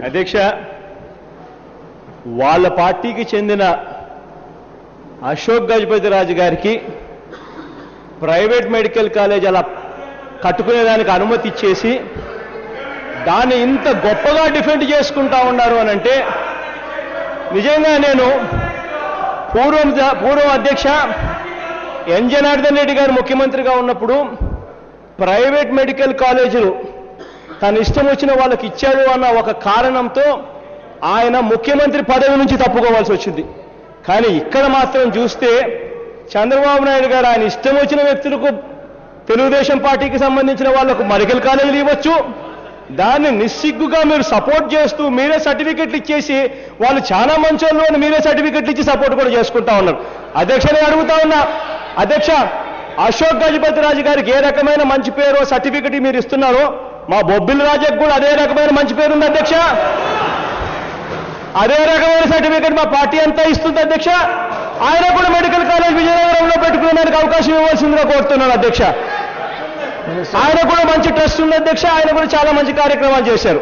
అధ్యక్ష, వాళ్ళ పార్టీకి చెందిన అశోక్ గజపతి రాజు గారికి ప్రైవేట్ మెడికల్ కాలేజ్ అలా కట్టుకునేదానికి అనుమతి ఇచ్చేసి దాన్ని ఇంత గొప్పగా డిఫెండ్ చేసుకుంటా ఉన్నారు అని అంటే నిజంగా నేను పూర్వం అధ్యక్ష ఎన్ జనార్దన్ రెడ్డి గారు ముఖ్యమంత్రిగా ఉన్నప్పుడు ప్రైవేట్ మెడికల్ కాలేజీలు తన ఇష్టం వచ్చిన వాళ్ళకి ఇచ్చాడు అన్న ఒక కారణంతో ఆయన ముఖ్యమంత్రి పదవి నుంచి తప్పుకోవాల్సి వచ్చింది. కానీ ఇక్కడ మాత్రం చూస్తే చంద్రబాబు నాయుడు గారు ఆయన ఇష్టం వచ్చిన వ్యక్తులకు తెలుగుదేశం పార్టీకి సంబంధించిన వాళ్ళకు మెడికల్ కాలేజీలు ఇవ్వచ్చు, దాన్ని నిస్సిగ్గుగా మీరు సపోర్ట్ చేస్తూ మీరే సర్టిఫికెట్లు ఇచ్చేసి వాళ్ళు చాలా మంచోళ్ళు అని మీరే సర్టిఫికెట్లు ఇచ్చి సపోర్ట్ కూడా చేసుకుంటా ఉన్నారు. అధ్యక్ష, నేను అడుగుతా ఉన్నా అధ్యక్ష, అశోక్ గజపతి రాజు గారికి ఏ రకమైన మంచి పేరు సర్టిఫికెట్ మీరు ఇస్తున్నారో మా బొబ్బిలి రాజుకు కూడా అదే రకమైన మంచి పేరు ఉంది అధ్యక్ష. అదే రకమైన సర్టిఫికెట్ మా పార్టీ అంతా ఇస్తుంది అధ్యక్ష. ఆయన కూడా మెడికల్ కాలేజ్ విజయనగరంలో పెట్టుకునేందుకు అవకాశం ఇవ్వాల్సిందిగా కోరుతున్నాను అధ్యక్ష. ఆయన కూడా మంచి ట్రస్ట్ ఉంది అధ్యక్ష, ఆయన కూడా చాలా మంచి కార్యక్రమాలు చేశారు.